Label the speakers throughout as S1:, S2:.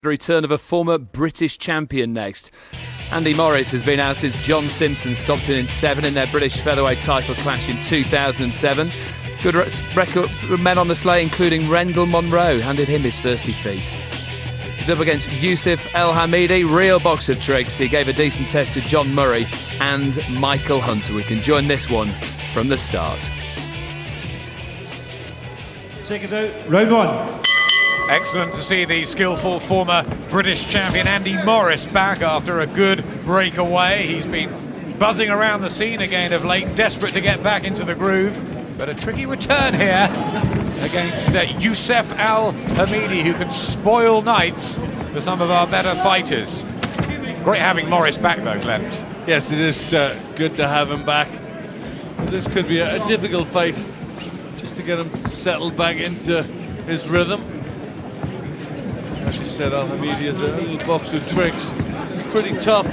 S1: The return of a former British champion next. Andy Morris has been out since John Simpson stopped him in 7 in their British featherweight title clash in 2007. Good record men on the sleigh, including Rendell Monroe, handed him his first defeat. He's up against Youssef Al Hamidi, real box of tricks. He gave a decent test to John Murray and Michael Hunter. We can join this one from the start.
S2: Second out, round one.
S3: Excellent to see the skillful former British champion Andy Morris back after a good breakaway. He's been buzzing around the scene again of late, desperate to get back into the groove. But a tricky return here against Youssef Al Hamidi, who can spoil nights for some of our better fighters. Great having Morris back though, Glenn.
S4: Yes, it is good to have him back. This could be a difficult fight, just to get him settled back into his rhythm. As you said, Al Hamidi is a little box of tricks. It's pretty tough.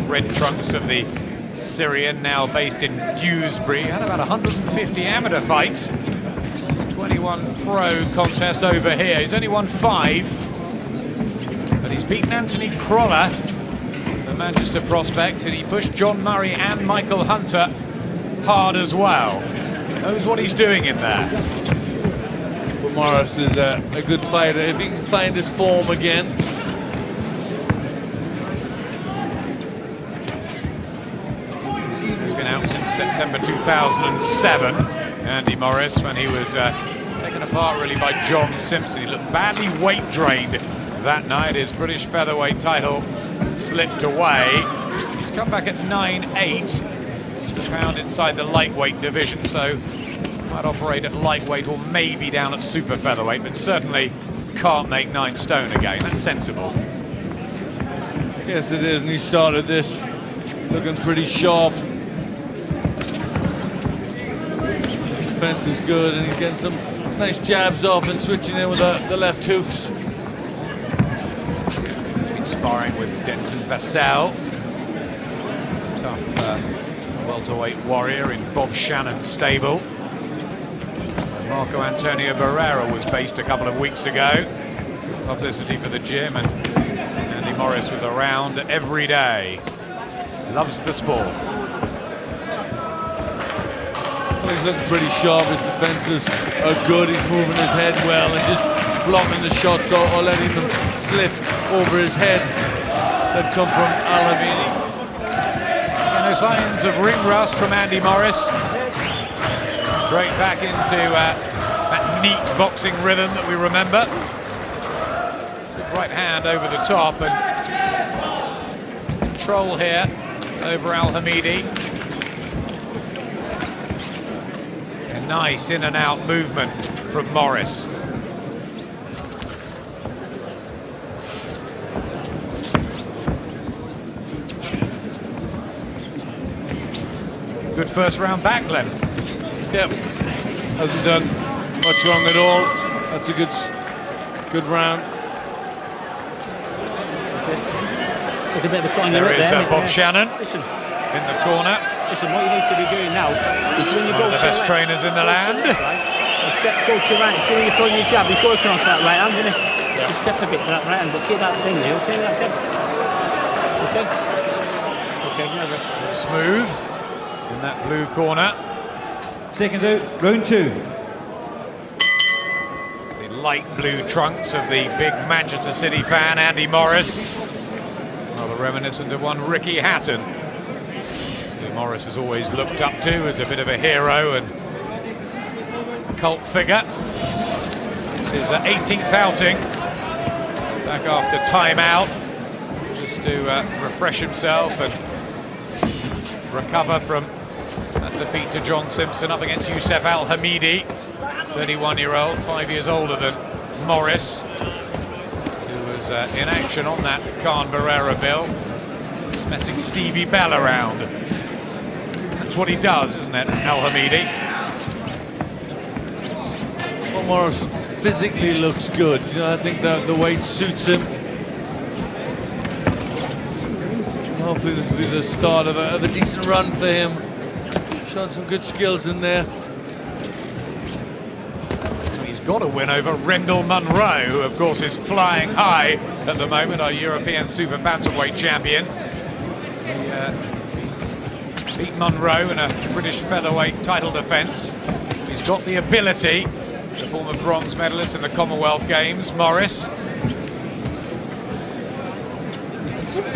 S3: Red trunks of the Syrian, now based in Dewsbury, had about 150 amateur fights, 21 pro contests over here. He's only won 5, but he's beaten Anthony Crolla, the Manchester prospect, and he pushed John Murray and Michael Hunter hard as well. Knows what he's doing in there.
S4: But Morris is a good fighter if he can find his form again.
S3: Out since September 2007, Andy Morris, when he was taken apart really by John Simpson. He looked badly weight drained that night. His British featherweight title slipped away. He's come back at 9'8", just a pound inside the lightweight division, so might operate at lightweight or maybe down at super featherweight, but certainly can't make 9 stone again. That's sensible.
S4: Yes, it is, and he started this looking pretty sharp. Defense is good, and he's getting some nice jabs off and switching in with the left hooks.
S3: He's been sparring with Denton Vassell, tough welterweight warrior in Bob Shannons' stable. Marco Antonio Barrera was based a couple of weeks ago. Publicity for the gym, and Andy Morris was around every day. Loves the sport.
S4: He's looking pretty sharp, his defenses are good, he's moving his head well and just blocking the shots or letting them slip over his head that come from Al Hamidi.
S3: No signs of ring rust from Andy Morris. Straight back into that neat boxing rhythm that we remember. Good right hand over the top and control here over Al Hamidi. Nice in and out movement from Morris. Good first round back, Glenn.
S4: Yep, hasn't done much wrong at all. That's a good round.
S2: There's a bit of a corner
S3: There is
S2: there,
S3: Bob Shannon
S2: Listen.
S3: in the corner.
S2: Listen, what you need to be doing now is when you
S3: One
S2: go
S3: of the
S2: to
S3: best
S2: right,
S3: trainers in the land.
S2: Go to your right, see when you're throwing your jab, before you come onto that right hand, innit?
S3: Yeah.
S2: Just step a bit to that right hand, but keep that thing there, okay, that jab? Okay? Okay, never.
S3: Smooth in that blue corner.
S2: Second out, round 2.
S3: It's the light blue trunks of the big Manchester City fan, Andy Morris. Rather reminiscent of one Ricky Hatton, who Morris has always looked up to as a bit of a hero and cult figure. This is the 18th outing, back after time-out, just to refresh himself and recover from that defeat to John Simpson up against Youssef Al Hamidi, 31-year-old, 5 years older than Morris, who was in action on that Khan Barrera bill, just messing Stevie Bell around. That's what he does, isn't it, Al Hamidi?
S4: Well, Morris physically looks good. You know, I think that the weight suits him. Hopefully this will be the start of a decent run for him. Showing some good skills in there.
S3: got a win over Rendell Munro, who of course is flying high at the moment, our European super bantamweight champion. He beat Munro in a British featherweight title defence. He's got the ability, the former bronze medalist in the Commonwealth Games, Morris.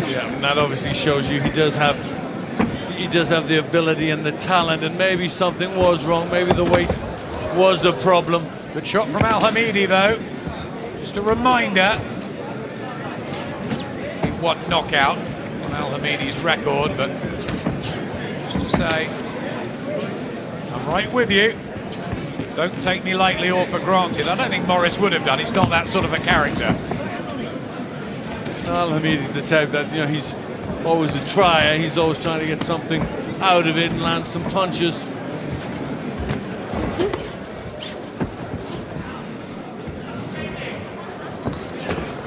S4: Yeah, and that obviously shows you he does have the ability and the talent, and maybe something was wrong, maybe the weight was a problem.
S3: Good shot from Al Hamidi though. Just a reminder, one knockout on Al Hamidi's record, but just to say, I'm right with you. Don't take me lightly or for granted. I don't think Morris would have done. He's not that sort of a character.
S4: Al Hamidi's the type that, you know, he's always a trier. He's always trying to get something out of it and land some punches.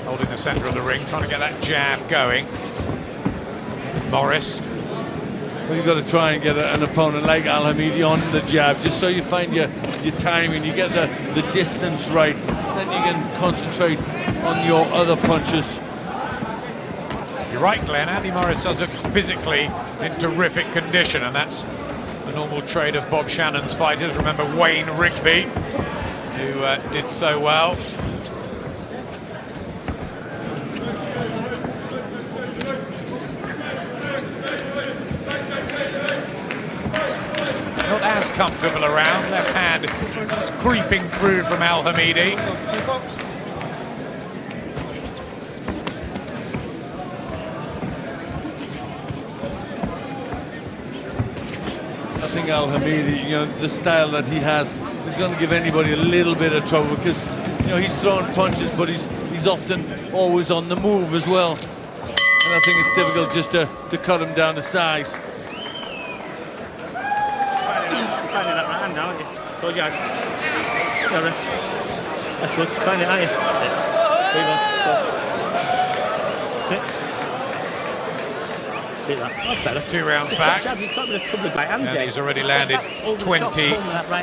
S3: Holding the centre of the ring, trying to get that jab going. Morris.
S4: Well, you've got to try and get an opponent like Al Hamidi on the jab, just so you find your timing, you get the distance right, then you can concentrate on your other punches.
S3: You're right, Glenn. Andy Morris does look physically in terrific condition, and that's a normal trait of Bob Shannon's fighters. Remember Wayne Rigby, who did so well. Not as comfortable around. Left hand just creeping through from Al Hamidi.
S4: I think Al Hamidi, you know, the style that he has is going to give anybody a little bit of trouble, because, you know, he's throwing punches, but he's often always on the move as well. And I think it's difficult just to cut him down to size.
S2: Finding that right hand now, aren't you? Close your eyes. That's good. Find it, aren't you? See that? That's better.
S3: 2 rounds back.
S2: And
S3: he's already landed 20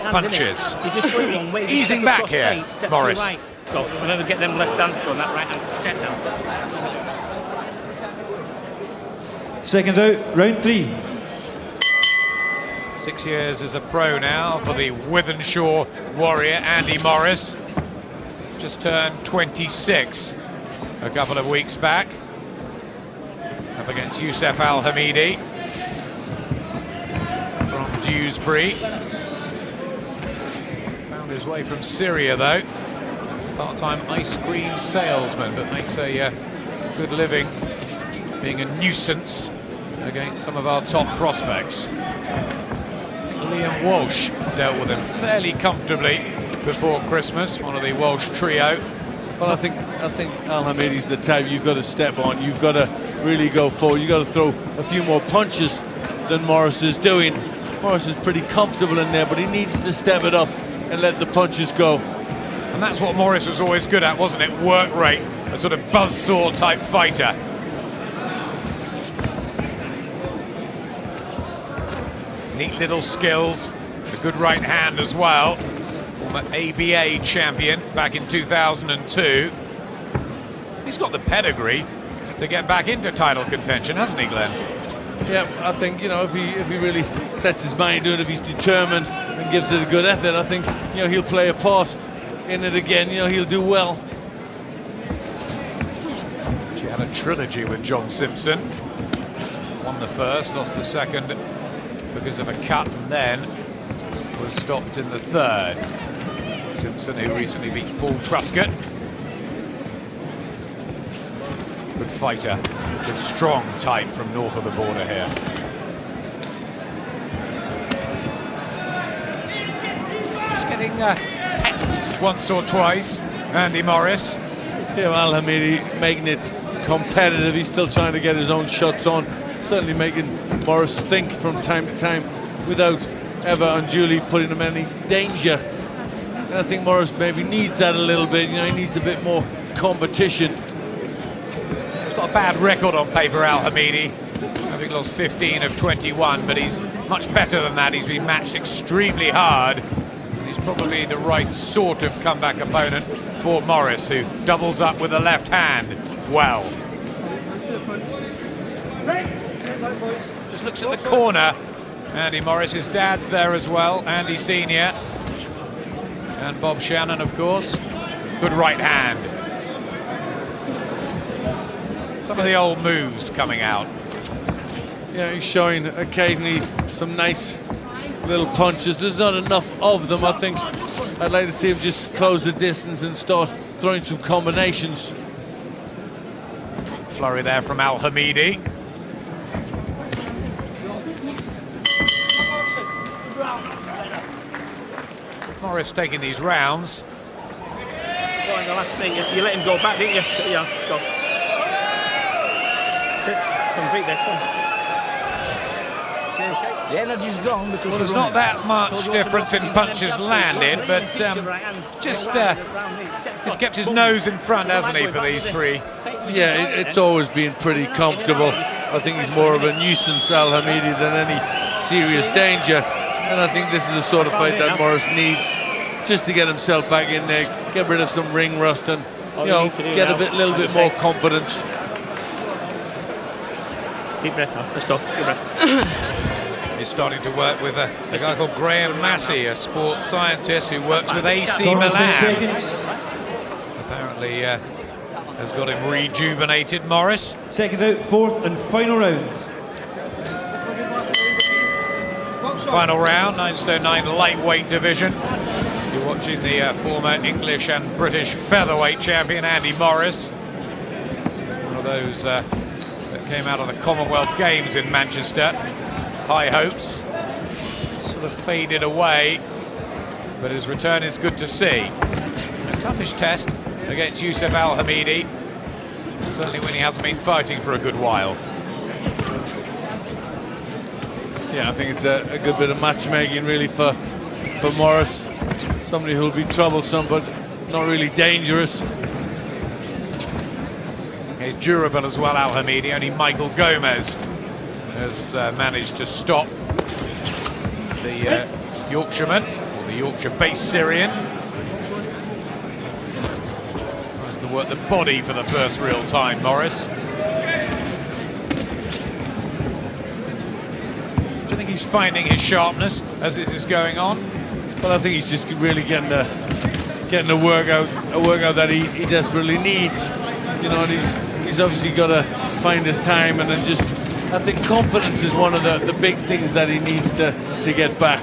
S3: punches.
S2: You just go one way.
S3: Easing back here, Morris.
S2: Right. Go. Remember, get them left hands going that right hand. Step down.
S5: Seconds out, round 3.
S3: 6 years as a pro now for the Wythenshawe warrior, Andy Morris. Just turned 26 a couple of weeks back. Up against Youssef Al Hamidi from Dewsbury. Found his way from Syria though. Part-time ice cream salesman, but makes a good living being a nuisance against some of our top prospects. Liam Walsh dealt with him fairly comfortably before Christmas, one of the Walsh trio.
S4: Well, I think Al Hamidi's the type you've got to step on. You've got to really go forward. You've got to throw a few more punches than Morris is doing. Morris is pretty comfortable in there, but he needs to step it up and let the punches go.
S3: And that's what Morris was always good at, wasn't it? Work rate, a sort of buzzsaw type fighter. Neat little skills, a good right hand as well. Former ABA champion back in 2002. He's got the pedigree to get back into title contention, hasn't he, Glenn?
S4: Yeah, I think, you know, if he really sets his mind to it, if he's determined and gives it a good effort, I think, you know, he'll play a part in it again. You know, he'll do well.
S3: She had a trilogy with John Simpson. Won the first, lost the second because of a cut, and then was stopped in the third. Simpson, who recently beat Paul Truscott. Good fighter, good strong type from north of the border here. Just getting pecked once or twice, Andy Morris.
S4: Yeah, Al Hamidi making it competitive. He's still trying to get his own shots on. Certainly making Morris think from time to time without ever unduly putting him in any danger. And I think Morris maybe needs that a little bit. You know, he needs a bit more competition.
S3: He's got a bad record on paper, Al Hamidi. I think lost 15 of 21, but he's much better than that. He's been matched extremely hard. And He's probably the right sort of comeback opponent for Morris, who doubles up with the left hand well. Just looks at the corner. Andy Morris, his dad's there as well, Andy Senior. And Bob Shannon, of course. Good right hand. Some of the old moves coming out.
S4: Yeah, he's showing occasionally some nice little punches. There's not enough of them. I think I'd like to see him just close the distance and start throwing some combinations.
S3: Flurry there from Al Hamidi. Morris taking these rounds.
S2: Well, in the last thing, you let him go back, didn't you? Yeah, go. Sit, complete this one.
S5: The energy's gone because
S3: Well, there's not that much difference in punches landed, but he's kept his nose in front, hasn't he, for these three?
S4: Yeah, it's always been pretty comfortable. I think he's more of a nuisance, Al Hamidi, than any serious danger. And I think this is the sort of fight that Morris needs, just to get himself back in there, get rid of some ring rust, and get a little bit more confidence.
S2: Deep breath now. Let's go. Deep breath.
S3: He's starting to work with a guy called Graham Massey, a sports scientist who works with AC Milan. Apparently has got him rejuvenated, Morris.
S6: Seconds out, fourth and final round.
S3: Final round, 9'9" lightweight division. You're watching the former English and British featherweight champion Andy Morris. One of those that came out of the Commonwealth Games in Manchester. High hopes sort of faded away, but his return is good to see. Toughish test against Youssef Al Hamidi, certainly when he hasn't been fighting for a good while.
S4: Yeah, I think it's a good bit of matchmaking really for Morris. Somebody who'll be troublesome but not really dangerous.
S3: He's durable as well, Al Hamidi. Only Michael Gomez has managed to stop the Yorkshireman, or the Yorkshire-based Syrian. Tries to work the body for the first real time, Morris. Do you think he's finding his sharpness as this is going on?
S4: Well, I think he's just really getting a workout that he desperately needs. You know, and he's obviously got to find his time, and then just, I think confidence is one of the big things that he needs to get back.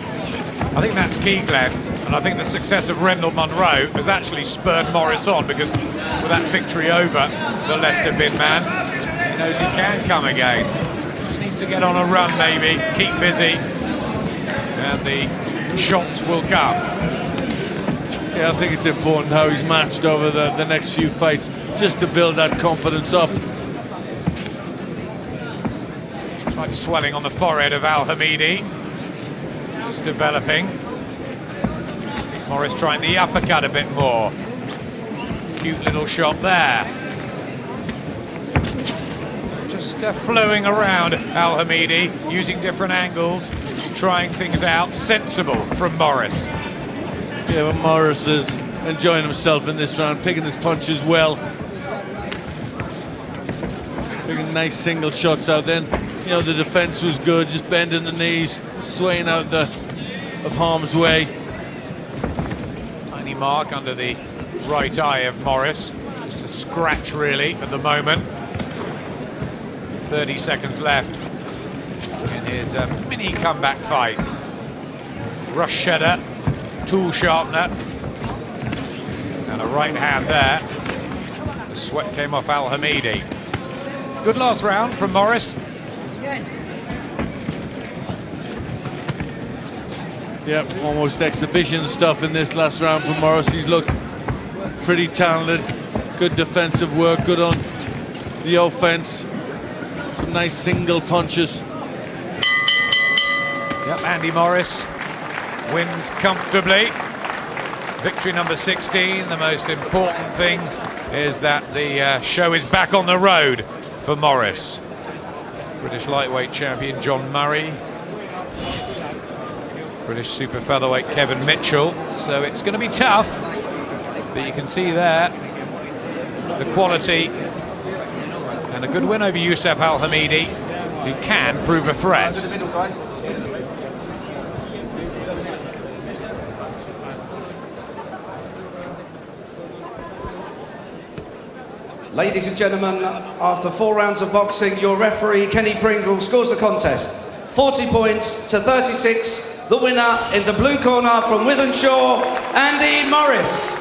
S3: I think that's key, Glenn, and I think the success of Rendell Munro has actually spurred Morris on, because with that victory over the Leicester bin man, he knows he can come again. Just needs to get on a run, maybe, keep busy, and the shots will come.
S4: Yeah, I think it's important how he's matched over the next few fights, just to build that confidence up.
S3: Slight swelling on the forehead of Al Hamidi, just developing. Morris trying the uppercut a bit more. Cute little shot there. Just flowing around Al Hamidi, using different angles, trying things out. Sensible from Morris.
S4: Yeah, but Morris is enjoying himself in this round, picking his punches well. Taking nice single shots out then. You know, the defense was good, just bending the knees, swaying out of harm's way.
S3: Tiny mark under the right eye of Morris. Just a scratch, really, at the moment. 30 seconds left in his mini comeback fight. Rush shedder, tool sharpener, and a right hand there. The sweat came off Al Hamidi. Good last round from Morris.
S4: Yep, almost exhibition stuff in this last round from Morris. He's looked pretty talented. Good defensive work, good on the offense. Some nice single punches.
S3: Yep, Andy Morris wins comfortably. Victory number 16. The most important thing is that the show is back on the road for Morris. British lightweight champion John Murray British super featherweight Kevin Mitchell. So it's going to be tough, but you can see there the quality and a good win over Youssef Al Hamidi, who can prove a threat.
S5: Ladies and gentlemen, after 4 rounds of boxing, your referee, Kenny Pringle, scores the contest. 40 points to 36. The winner in the blue corner from Wythenshawe, Andy Morris.